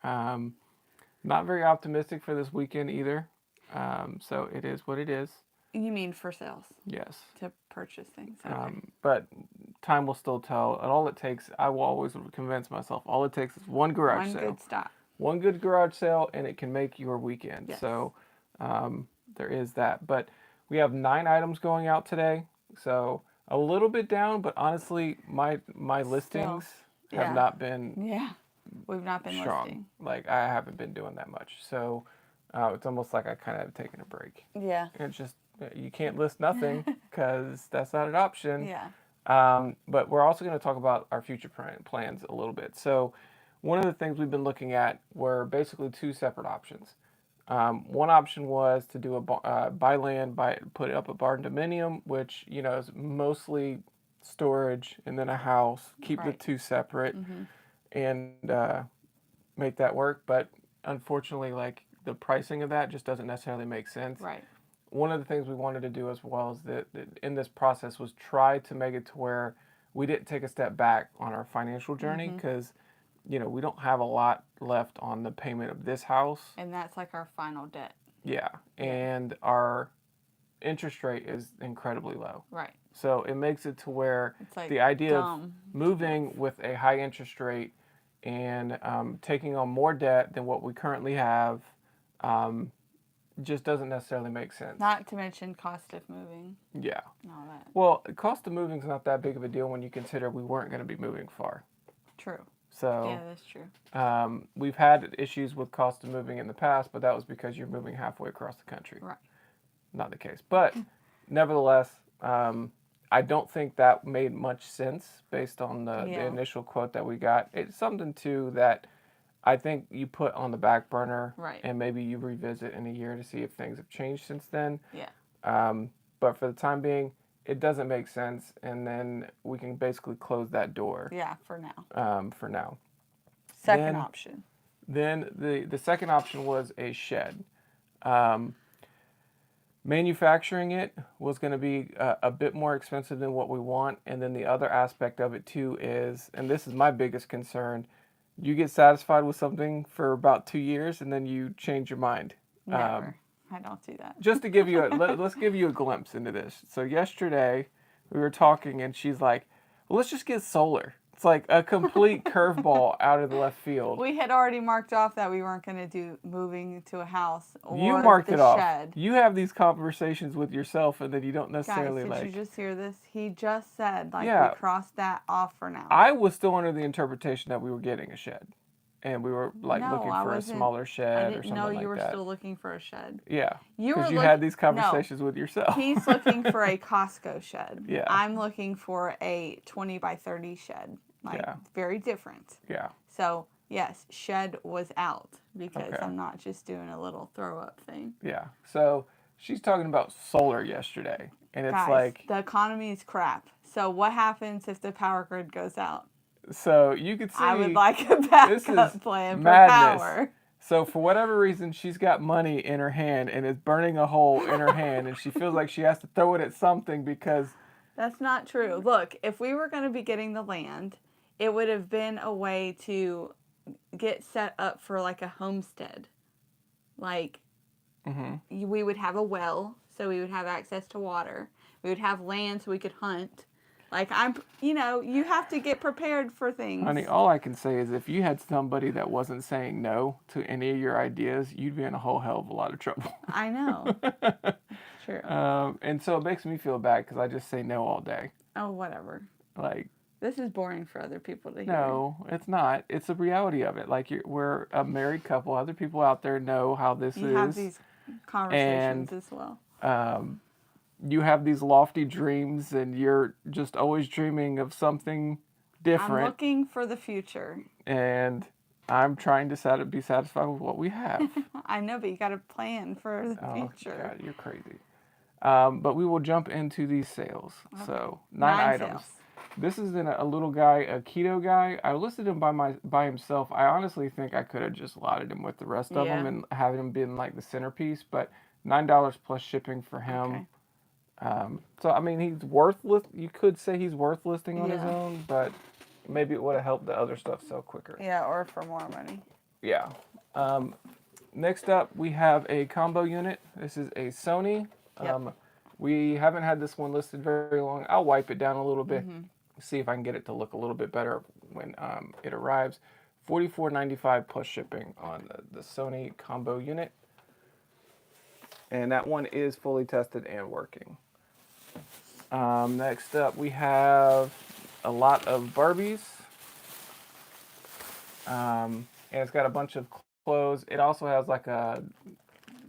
Um, Not very optimistic for this weekend either. So it is what it is. You mean for sales Yes. to purchase things? Okay. But time will still tell. And all it takes, I will always convince myself, all it takes is one garage One sale. good stop. One good garage sale, and it can make your weekend. Yes. So there is that. But we have 9 items going out today. So a little bit down, but honestly, my Still. listings have Yeah. not been Yeah. We've not been strong. listing. Like I haven't been doing that much. So it's almost like I kind of have taken a break. Yeah. And it's just you can't list nothing because that's not an option. Yeah. But we're also going to talk about our future plans a little bit. So one of the things we've been looking at were basically two separate options. One option was to do buy land, put it up a barn dominium, which is mostly storage, and then a house. Keep the Right. two separate, Mm-hmm. and make that work. But unfortunately, like the pricing of that just doesn't necessarily make sense. Right. One of the things we wanted to do as well is that in this process was try to make it to where we didn't take a step back on our financial journey Mm-hmm. because we don't have a lot left on the payment of this house. And that's like our final debt. Yeah, Yeah. and our interest rate is incredibly low. Right. So it makes it to where It's like the idea of dumb. moving with a high interest rate and taking on more debt than what we currently have um, just doesn't necessarily make sense. Not to mention cost of moving Yeah. and all that. Well, the cost of moving is not that big of a deal when you consider we weren't going to be moving far. True. So Yeah, that's true. we've had issues with cost of moving in the past, but that was because you're moving halfway across the country. Right. Not the case. But nevertheless, I don't think that made much sense based on the Yeah. initial quote that we got. It's something too that I think you put on the back burner, Right. and maybe you revisit in a year to see if things have changed since then. Yeah. But for the time being, it doesn't make sense, and then we can basically close that door. Yeah, for now. For now. Second option. Then the second option was a shed. Um, Manufacturing it was going to be a bit more expensive than what we want, and then the other aspect of it too is, and this is my biggest concern, you get satisfied with something for about 2 years and then you change your mind. Never. I don't do that. Just to give you let's give you a glimpse into this. So yesterday we were talking and she's like, well, let's just get solar. It's like a complete curveball out of the left field. We had already marked off that we weren't going to do moving to a house or You marked the it off. shed. You have these conversations with yourself and then you don't Guys, necessarily did like. you just hear this? He just said, like, Yeah. we crossed that off for now. I was still under the interpretation that we were getting a shed. And we were like No, looking I for a wasn't- smaller I shed or didn't something know like that. you were still looking for a shed. Yeah. You were Because you had these conversations with yourself. He's looking for a Costco shed. Yeah. I'm looking for a 20 by 30 shed. Like, Yeah. very different. Yeah. So, yes, shed was out because Okay. I'm not just doing a little throw up thing. Yeah. So she's talking about solar yesterday. And it's Guys, like, the economy is crap. So, what happens if the power grid goes out? so you could see. I would like a this backup is plan for madness. power. So for whatever reason, she's got money in her hand and is burning a hole in her hand. And she feels like she has to throw it at something because. That's not true. Look, if we were going to be getting the land, it would have been a way to get set up for like a homestead. Like, we would have a well, so we would have access to water. We would have land so we could hunt. Like, you have to get prepared for things. Honey, all I can say is if you had somebody that wasn't saying no to any of your ideas, you'd be in a whole hell of a lot of trouble. I know. True. And so it makes me feel bad because I just say no all day. Oh, whatever. Like, this is boring for other people to hear. no, it's not. It's the reality of it. Like, we're a married couple. Other people out there know how this is. You have these conversations as well. You have these lofty dreams, and you're just always dreaming of something different. I'm looking for the future. And I'm trying to be satisfied with what we have. I know, but you got to plan for the future. God, you're crazy. But we will jump into these sales. Okay. So 9 items. Sales. This is a little guy, a keto guy. I listed him by himself. I honestly think I could have just allotted him with the rest of them and having him been like the centerpiece. But $9 plus shipping for him. Okay. So I mean, he's worthless. You could say he's worth listing on his own, but maybe it would have helped the other stuff sell quicker. Yeah, or for more money. Yeah. Next up, we have a combo unit. This is a Sony. Yep. We haven't had this one listed very long. I'll wipe it down a little bit, Mm-hmm. see if I can get it to look a little bit better when it arrives. $44.95 plus shipping on the Sony combo unit. And that one is fully tested and working. Next up, we have a lot of Barbies. And it's got a bunch of clothes. It also has like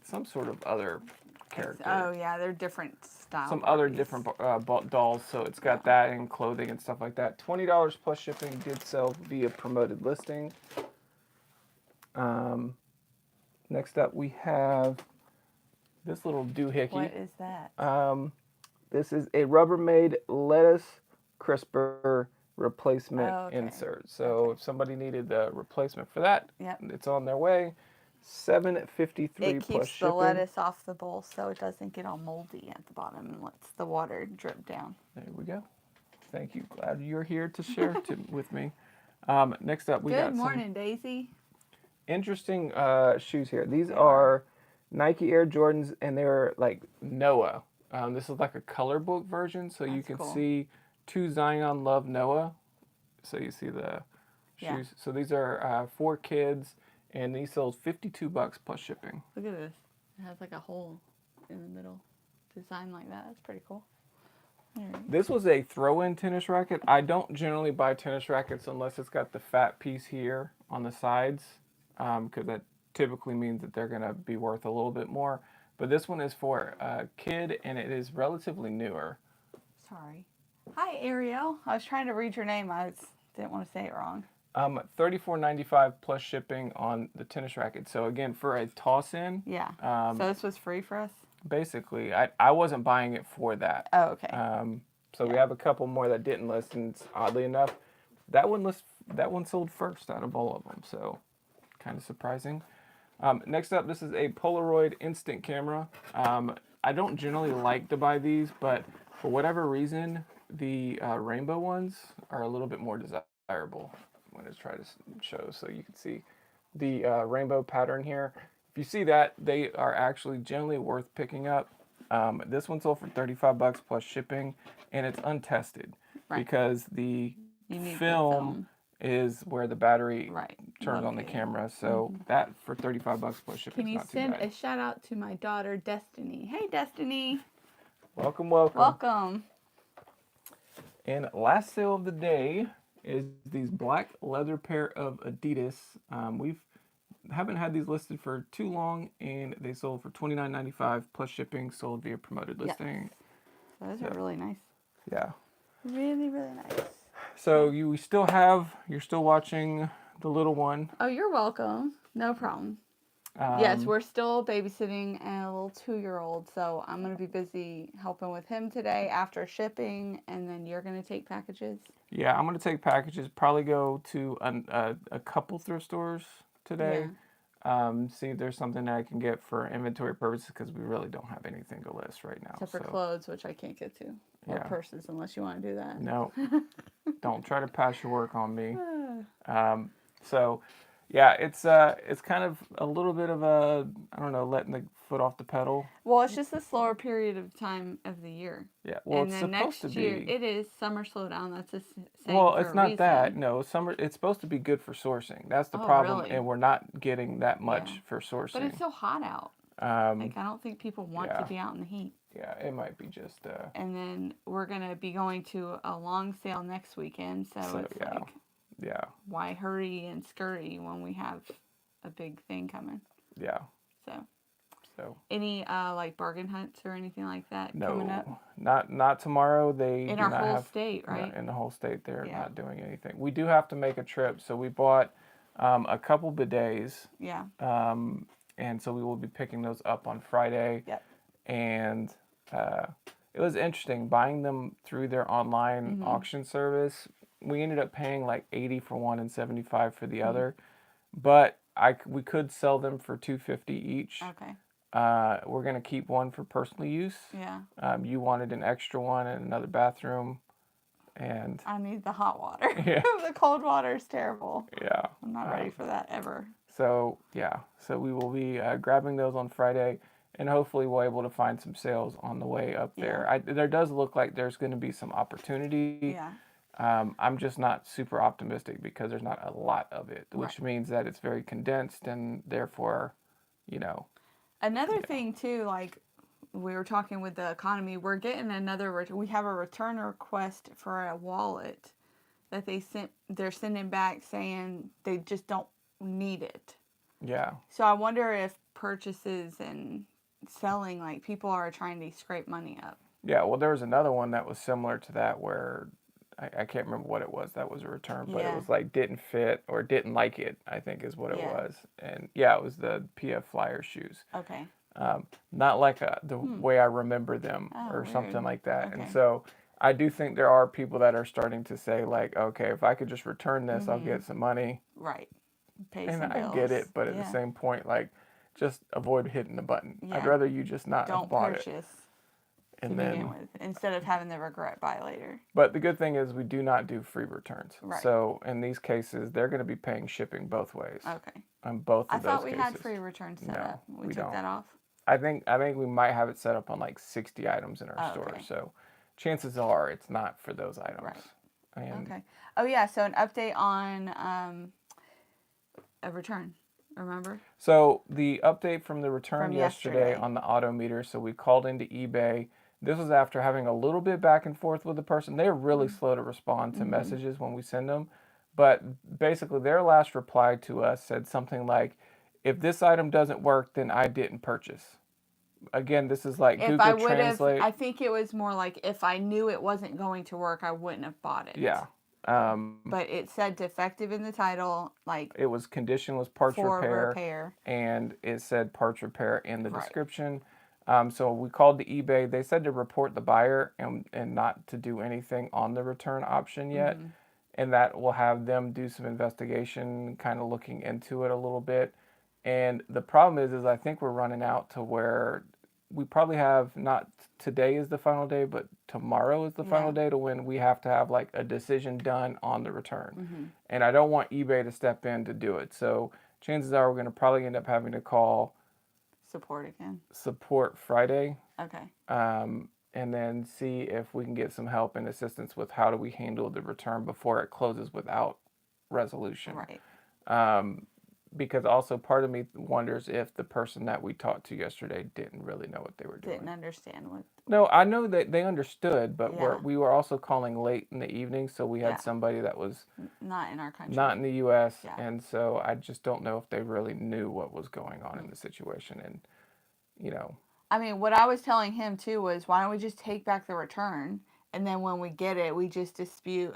some sort of other character. Oh yeah, they're different style. Some other Barbies. different dolls. So it's got that and clothing and stuff like that. $20 plus shipping. Did sell via promoted listing. Next up, we have this little doohickey. What is that? This is a Rubbermaid lettuce crisper replacement Oh, okay. insert. So if somebody needed the replacement for that, Yep. it's on their way. $7.53 It plus keeps the shipping. lettuce off the bowl so it doesn't get all moldy at the bottom and lets the water drip down. There we go. Thank you. Glad you're here to share with me. Next up, we got Good morning, Daisy. some interesting shoes here. These are Nike Air Jordans, and they're like Noah. This is like a color book version, so you That's can cool. see to Zion Love Noah. So you see the Yeah. shoes. So these are for kids, and these sold $52 plus shipping. Look at this. It has like a hole in the middle. Design like that. That's pretty cool. Alright. This was a throw-in tennis racket. I don't generally buy tennis rackets unless it's got the fat piece here on the sides, because that typically means that they're going to be worth a little bit more. But this one is for a kid, and it is relatively newer. Sorry. Hi, Ariel. I was trying to read your name. I didn't want to say it wrong. $34.95 plus shipping on the tennis racket. So again, for a toss-in, Yeah. So this was free for us? basically, I wasn't buying it for that. Oh, okay. So we have a couple more that didn't list, and oddly enough, that one sold first out of all of them. So kind of surprising. Next up, this is a Polaroid instant camera. I don't generally like to buy these, but for whatever reason, the rainbow ones are a little bit more desirable. I'm going to try to show so you can see the rainbow pattern here. If you see that, they are actually generally worth picking up. This one sold for $35 plus shipping, and it's untested because the You need the film is where the battery Right. turns on the Located. camera. So that for $35 plus shipping Can is you not too send bad. a shout out to my daughter, Destiny? Hey, Destiny. Welcome. Welcome. And last sale of the day is these black leather pair of Adidas. We haven't had these listed for too long, and they sold for $29.95 plus shipping. Sold via promoted listing. Those are really nice. Yeah. Really, really nice. So you're still watching the little one. Oh, you're welcome. No problem. Yes, we're still babysitting a little 2-year-old, so I'm going to be busy helping with him today after shipping, and then you're going to take packages. Yeah, I'm gonna take packages. Probably go to a couple thrift stores today. See if there's something that I can get for inventory purposes, because we really don't have anything to list right now. Except for clothes, which I can't get to. Or Yeah. purses, unless you want to do that. No, don't try to pass your work on me. So, yeah, it's kind of a little bit of a, I don't know, letting the foot off the pedal. Well, it's just a slower period of time of the year. Yeah, well, and it's then supposed next to year, be. it is summer slowdown. That's the same. Well, for it's a not reason. that. No, summer. It's supposed to be good for sourcing. That's the Oh, problem, really? and we're not getting that much Yeah. for sourcing. But it's so hot out. Like, I don't think people want yeah. to be out in the heat. Yeah, it might be just. And then we're going to be going to a long sale next weekend. So it's yeah. like, Yeah. why hurry and scurry when we have a big thing coming? Yeah. So any like bargain hunts or anything like that coming up? Not tomorrow. They In do our not whole have, state, right? In the whole state, they're Yeah. not doing anything. We do have to make a trip, so we bought a couple bidets. Yeah. And so we will be picking those up on Friday. Yep. And it was interesting buying them through their online auction service. We ended up paying like $80 for one and $75 for the other, but we could sell them for $250 each. Okay. We're gonna keep one for personal use. Yeah. You wanted an extra one and another bathroom, and I need the hot water. Yeah. The cold water is terrible. yeah. I'm not ready for that ever. So yeah, so we will be grabbing those on Friday, and hopefully we'll able to find some sales on the way up there. There does look like there's going to be some opportunity. Yeah. I'm just not super optimistic because there's not a lot of it, which means that it's very condensed and therefore, you know. Another thing too, like we were talking with the economy, we're getting we have a return request for a wallet that they're sending back saying they just don't need it. Yeah. So I wonder if purchases and selling, like people are trying to scrape money up. Yeah, well, there was another one that was similar to that where I can't remember what it was that was a return, but it was like didn't fit or didn't like it, I think is what it was. And yeah, it was the PF Flyer shoes. Okay. Not like the way I remember them or something like that. And so I do think there are people that are starting to say like, okay, if I could just return this, I'll get some money. Right. Pay And some bills. I get it, but at the same point, like, just avoid hitting the button. Yeah. I'd rather you just not Don't have bought purchase it. to begin with, instead of having the regret buy later. But the good thing is we do not do free returns. Right. So in these cases, they're going to be paying shipping both ways. Okay. On both of I those thought we cases. had free returns set up. We took don't. that off. I think we might have it set up on like 60 items in our store. So chances are it's not for those items. Right. And okay. Oh yeah. So an update on a return. Remember? So the update from the return yesterday on the auto meter. So we called into eBay. This was after having a little bit back and forth with the person. They're really slow to respond to messages when we send them. But basically their last reply to us said something like, if this item doesn't work, then I didn't purchase. Again, this is like Google Translate. I think it was more like if I knew it wasn't going to work, I wouldn't have bought it. Yeah. But it said defective in the title, like it was condition was parts for repair, and it said parts repair in the description. So we called the eBay. They said to report the buyer and not to do anything on the return option yet, and that will have them do some investigation, kind of looking into it a little bit. And the problem is I think we're running out to where we probably have not today is the final day, but tomorrow is the final day to when we have to have like a decision done on the return. And I don't want eBay to step in to do it. So chances are we're going to probably end up having to call support Friday. Okay. And then see if we can get some help and assistance with how do we handle the return before it closes without resolution. Right. Because also part of me wonders if the person that we talked to yesterday didn't really know what they were doing. Didn't understand what. No, I know that they understood, but we were also calling late in the evening, so we had somebody that was not in our country, not in the U.S., and so I just don't know if they really knew what was going on in the situation, and you know. I mean, what I was telling him too was, why don't we just take back the return, and then when we get it, we just dispute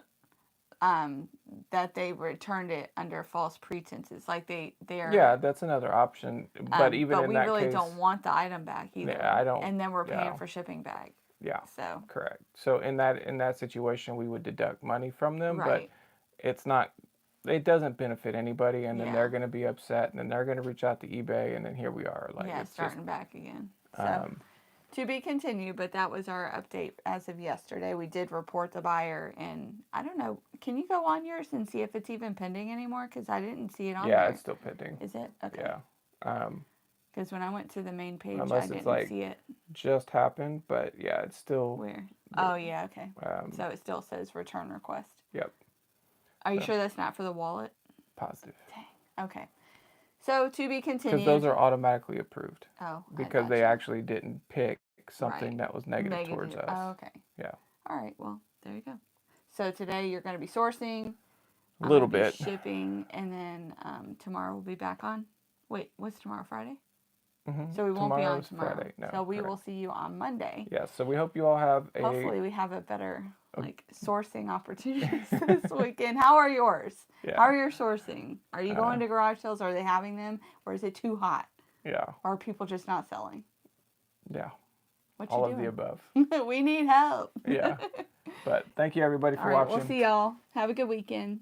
that they returned it under false pretenses, like they are. Yeah, that's another option, but even in that case, we really don't want the item back either. Yeah, I don't. And then we're paying for shipping back. Yeah. So correct. So in that situation, we would deduct money from them, but it's not. It doesn't benefit anybody, and then they're going to be upset, and then they're going to reach out to eBay, and then here we are, like it's starting just, back again. So. To be continued, but that was our update as of yesterday. We did report the buyer, and I don't know. Can you go on yours and see if it's even pending anymore? Because I didn't see it on there. Yeah, it's still pending. Is it? Okay. Yeah. Because when I went to the main page, unless I didn't it's like see it. Just happened, but yeah, it's still. Where? Oh, yeah, okay. So it still says return request. Yep. Are you sure that's not for the wallet? Positive. Dang. Okay. So to be continued. Because those are automatically approved. Oh. Because they actually didn't pick something that was negative towards us. Oh, okay. Yeah. All right. Well, there you go. So today you're going to be sourcing. A little bit. Shipping, and then tomorrow we'll be back on. Wait, what's tomorrow? Friday? Mm-hmm. So we won't be on tomorrow. Friday. No, so we will see you on Monday. Yeah. So we hope you all have a. Hopefully we have a better sourcing opportunities this weekend. How are yours? Yeah. How are your sourcing? Are you going to garage sales? Are they having them, or is it too hot? Yeah. Or are people just not selling? Yeah. What all you of doing? the above. We need help. Yeah. But thank you everybody for watching. We'll see y'all. Have a good weekend.